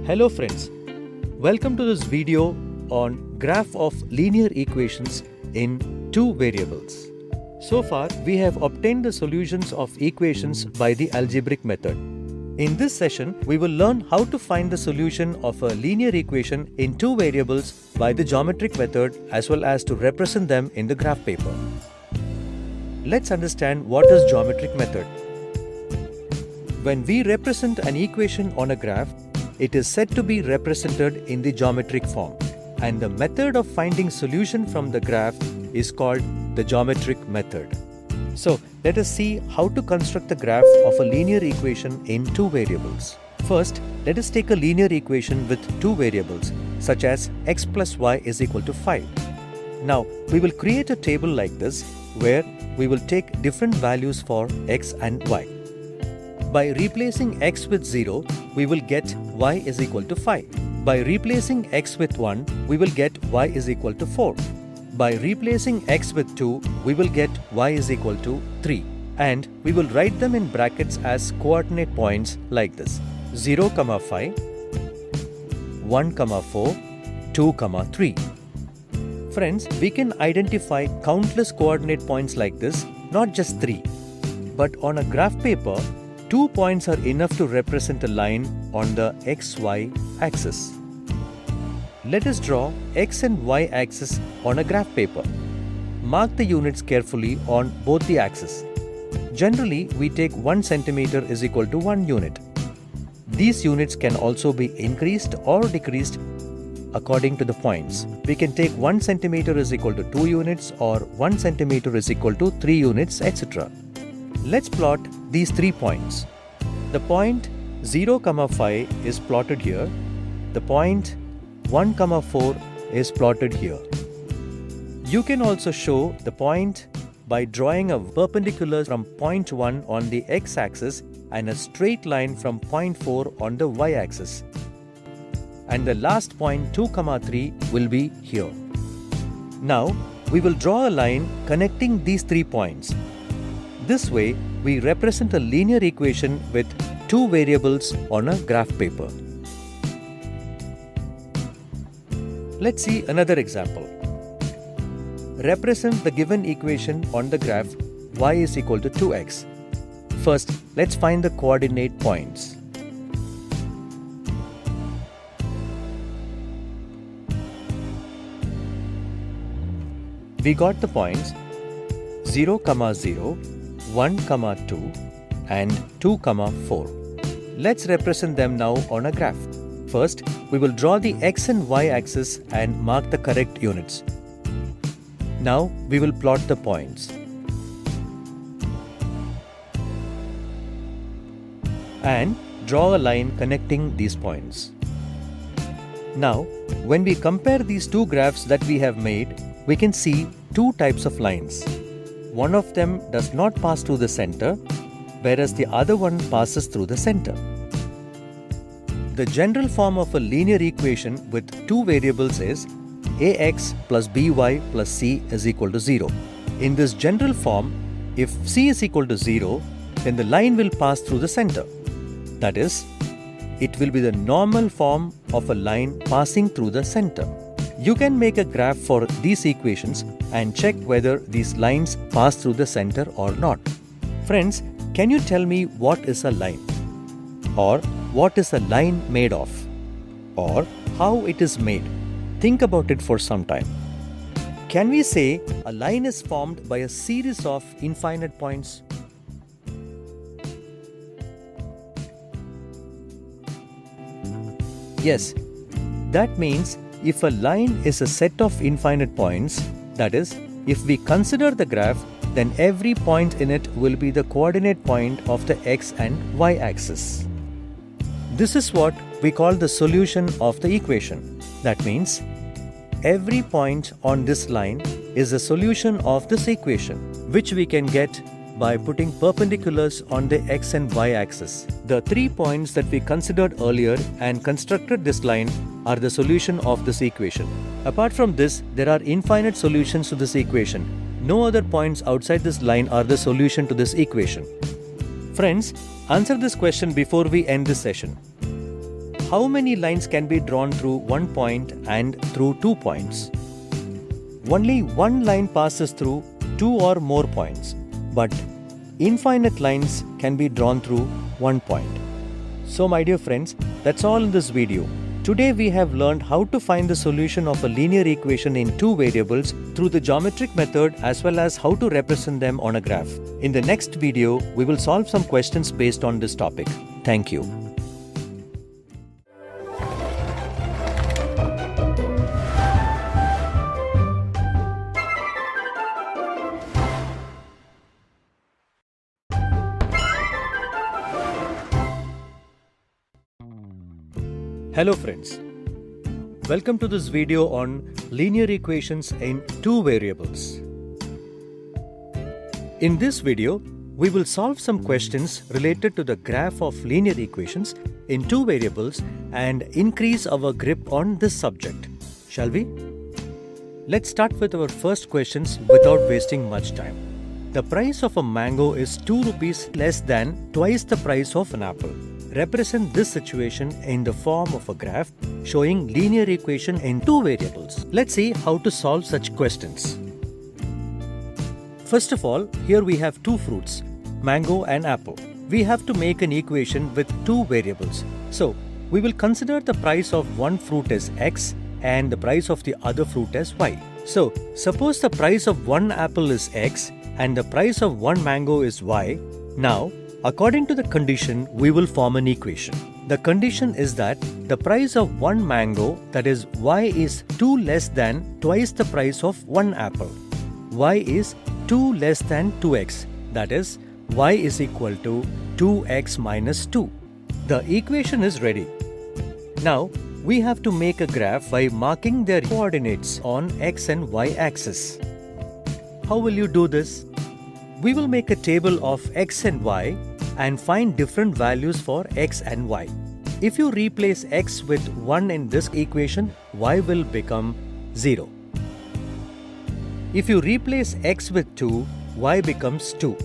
Hello friends, welcome to this video on graph of linear equations in two variables. So far we have obtained the solutions of equations by the algebraic method. In this session we will learn how to find the solution of a linear equation in two variables by the geometric method as well as to represent them in the graph paper. Let's understand what is geometric method. When we represent an equation on a graph, it is said to be represented in the geometric form, and the method of finding solution from the graph is called the geometric method. So let us see how to construct the graph of a linear equation in two variables. First, let us take a linear equation with two variables such as x plus y is equal to 5. Now we will create a table like this where we will take different values for x and y. By replacing x with 0, we will get y is equal to 5. By replacing x with 1, we will get y is equal to 4. By replacing x with 2, we will get y is equal to 3. And we will write them in brackets as coordinate points like this: 0, 5, 1, 4, 2, 3. Friends, we can identify countless coordinate points like this, not just 3. But on a graph paper, 2 points are enough to represent a line on the xy axis. Let us draw x and y axis on a graph paper. Mark the units carefully on both the axes. Generally, we take 1 centimeter is equal to 1 unit. These units can also be increased or decreased according to the points. We can take 1 centimeter is equal to 2 units or 1 centimeter is equal to 3 units, etc. Let's plot these 3 points. The point 0, 5 is plotted here. The point 1, 4 is plotted here. You can also show the point by drawing a perpendicular from point 1 on the x-axis and a straight line from point 4 on the y-axis. And the last point 2, 3 will be here. Now we will draw a line connecting these 3 points. This way, we represent a linear equation with two variables on a graph paper. Let's see another example. Represent the given equation on the graph y is equal to 2x. First, let's find the coordinate points. We got the points 0, 0, 1, 2 and 2, 4. Let's represent them now on a graph. First, we will draw the x and y axis and mark the correct units. Now we will plot the points. And draw a line connecting these points. Now, when we compare these two graphs that we have made, we can see two types of lines. One of them does not pass through the center, whereas the other one passes through the center. The general form of a linear equation with two variables is ax plus by plus c is equal to 0. In this general form, if c is equal to 0, then the line will pass through the center. That is, it will be the normal form of a line passing through the center. You can make a graph for these equations and check whether these lines pass through the center or not. Friends, can you tell me what is a line? Or what is a line made of? Or how it is made? Think about it for some time. Can we say a line is formed by a series of infinite points? Yes, that means if a line is a set of infinite points, that is, if we consider the graph, then every point in it will be the coordinate point of the x and y axis. This is what we call the solution of the equation. That means every point on this line is a solution of this equation, which we can get by putting perpendiculars on the x and y axis. The 3 points that we considered earlier and constructed this line are the solution of this equation. Apart from this, there are infinite solutions to this equation. No other points outside this line are the solution to this equation. Friends, answer this question before we end this session. how many lines can be drawn through one point and through 2 points? Only one line passes through 2 or more points, but infinite lines can be drawn through 1 point. So my dear friends, that's all in this video. Today we have learned how to find the solution of a linear equation in 2 variables through the geometric method as well as how to represent them on a graph. In the next video, we will solve some questions based on this topic. Thank you. Hello friends, welcome to this video on linear equations in 2 variables. In this video, we will solve some questions related to the graph of linear equations in 2 variables and increase our grip on this subject. Shall we? Let's start with our first questions without wasting much time. The price of a mango is 2 rupees less than twice the price of an apple. Represent this situation in the form of a graph showing linear equation in 2 variables. Let's see how to solve such questions. First of all, here we have 2 fruits, mango and apple. We have to make an equation with 2 variables. So, we will consider the price of one fruit as x and the price of the other fruit as y. So, suppose the price of one apple is x and the price of one mango is y. Now, according to the condition, we will form an equation. The condition is that the price of one mango, that is y, is 2 less than twice the price of one apple. Y is 2 less than 2x, that is y is equal to 2x minus 2. The equation is ready. Now, we have to make a graph by marking their coordinates on x and y axis. How will you do this? We will make a table of x and y and find different values for x and y. If you replace x with 1 in this equation, y will become 0. If you replace x with 2, y becomes 2.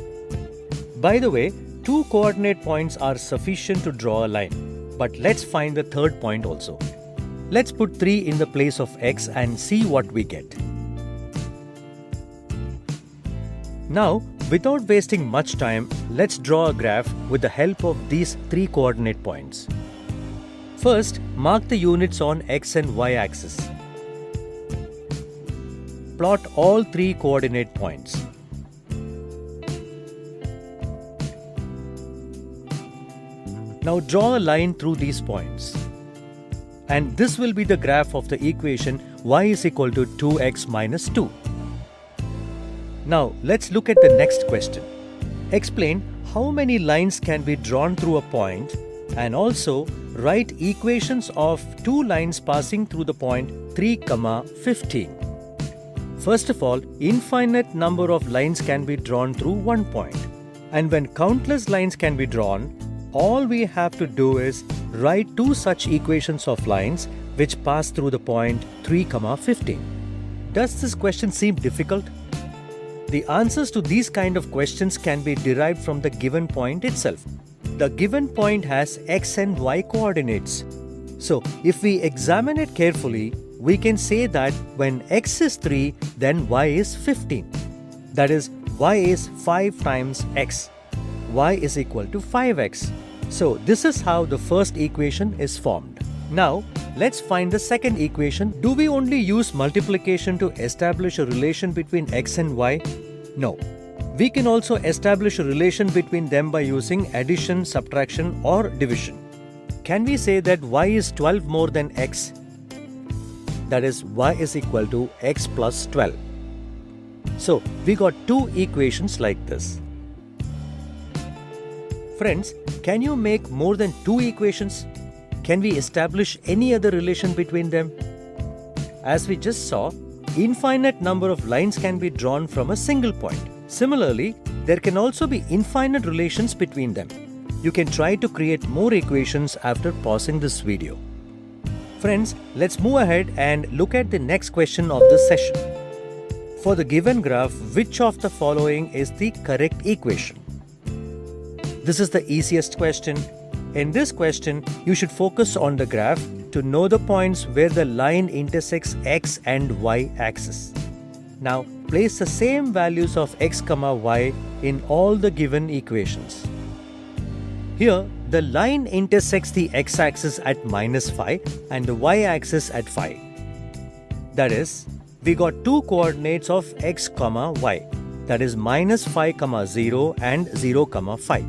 By the way, 2 coordinate points are sufficient to draw a line. But let's find the third point also. Let's put 3 in the place of x and see what we get. Now, without wasting much time, let's draw a graph with the help of these 3 coordinate points. First, mark the units on x and y axis. Plot all 3 coordinate points. Now draw a line through these points. And this will be the graph of the equation y is equal to 2x minus 2. Now, let's look at the next question. Explain how many lines can be drawn through a point and also write equations of 2 lines passing through the point 3, 15. First of all, infinite number of lines can be drawn through one point. And when countless lines can be drawn, all we have to do is write 2 such equations of lines which pass through the point 3, 15. Does this question seem difficult? The answers to these kind of questions can be derived from the given point itself. The given point has x and y coordinates. So, if we examine it carefully, we can say that when x is 3, then y is 15. That is, y is 5 times x. Y is equal to 5x. So, this is how the first equation is formed. Now, let's find the second equation. Do we only use multiplication to establish a relation between x and y? No. We can also establish a relation between them by using addition, subtraction, or division. Can we say that y is 12 more than x? That is, y is equal to x plus 12. So, we got 2 equations like this. Friends, can you make more than 2 equations? Can we establish any other relation between them? As we just saw, infinite number of lines can be drawn from a single point. Similarly, there can also be infinite relations between them. You can try to create more equations after pausing this video. Friends, let's move ahead and look at the next question of this session. For the given graph, which of the following is the correct equation? This is the easiest question. In this question, you should focus on the graph to know the points where the line intersects x and y axis. Now, place the same values of x, y in all the given equations. Here, the line intersects the x-axis at -5 and the y-axis at 5. That is, we got two coordinates of x, y. That is -5, 0 and 0, 5.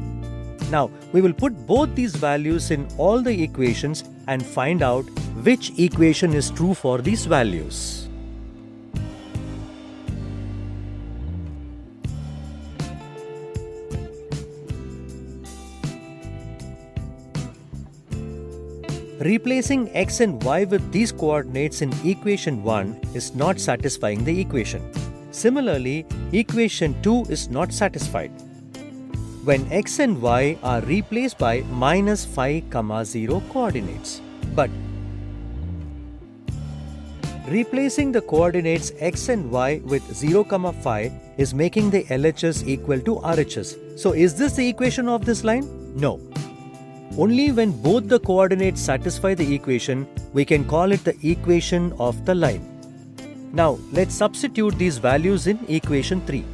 Now, we will put both these values in all the equations and find out which equation is true for these values. Replacing x and y with these coordinates in equation 1 is not satisfying the equation. Similarly, equation 2 is not satisfied. When x and y are replaced by -5, 0 coordinates. But replacing the coordinates x and y with 0, 5 is making the LHS equal to RHS. So is this the equation of this line? No. Only when both the coordinates satisfy the equation, we can call it the equation of the line. Now, let's substitute these values in equation 3.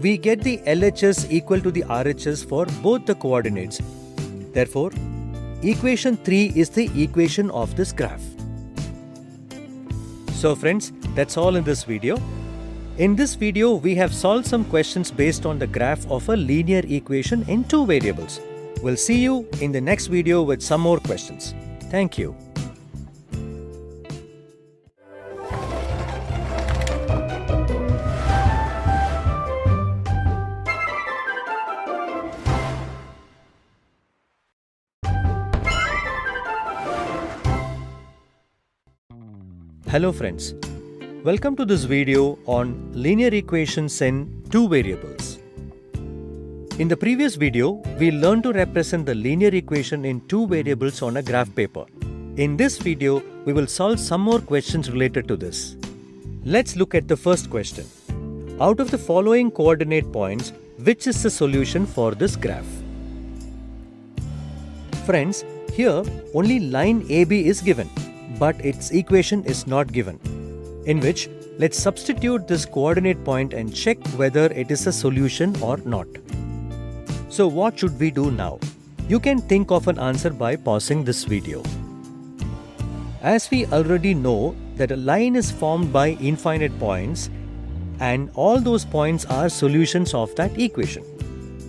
We get the LHS equal to the RHS for both the coordinates. Therefore, equation 3 is the equation of this graph. So friends, that's all in this video. In this video, we have solved some questions based on the graph of a linear equation in two variables. We'll see you in the next video with some more questions. Thank you. Hello friends, welcome to this video on linear equations in two variables. In the previous video, we learned to represent the linear equation in two variables on a graph paper. In this video, we will solve some more questions related to this. Let's look at the first question. Out of the following coordinate points, which is the solution for this graph? Friends, here only line AB is given, but its equation is not given, in which let's substitute this coordinate point and check whether it is a solution or not. So what should we do now? You can think of an answer by pausing this video. As we already know that a line is formed by infinite points and all those points are solutions of that equation.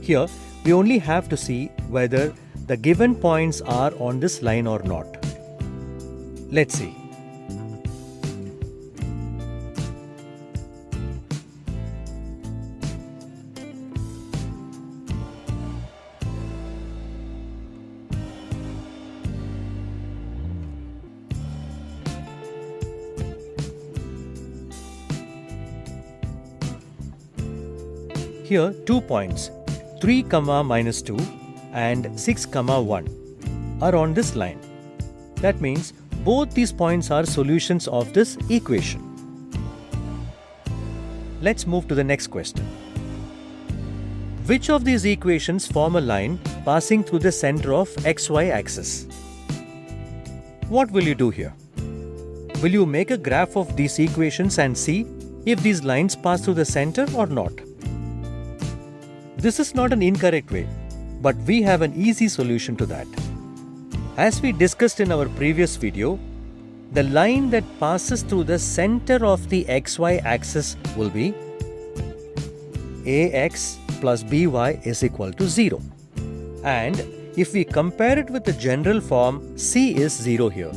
Here we only have to see whether the given points are on this line or not. Let's see. Here 2 points, 3, -2 and 6, 1 are on this line. That means both these points are solutions of this equation. Let's move to the next question. Which of these equations form a line passing through the center of xy axis? What will you do here? Will you make a graph of these equations and see if these lines pass through the center or not? This is not an incorrect way, but we have an easy solution to that. As we discussed in our previous video, the line that passes through the center of the xy axis will be ax plus by is equal to 0. And if we compare it with the general form, c is 0 here.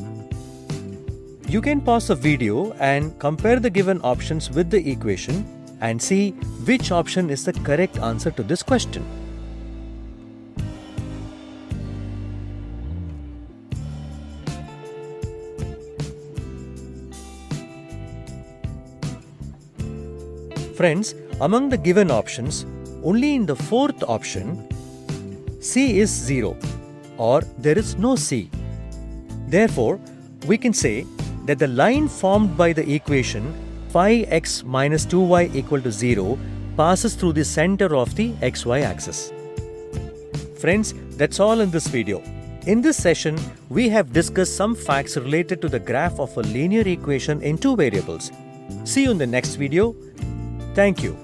You can pause the video and compare the given options with the equation and see which option is the correct answer to this question. Friends, among the given options, only in the fourth option, C is 0 or there is no C. Therefore, we can say that the line formed by the equation 5x minus 2y equal to 0 passes through the center of the xy axis. Friends, that's all in this video. In this session, we have discussed some facts related to the graph of a linear equation in two variables. See you in the next video. Thank you.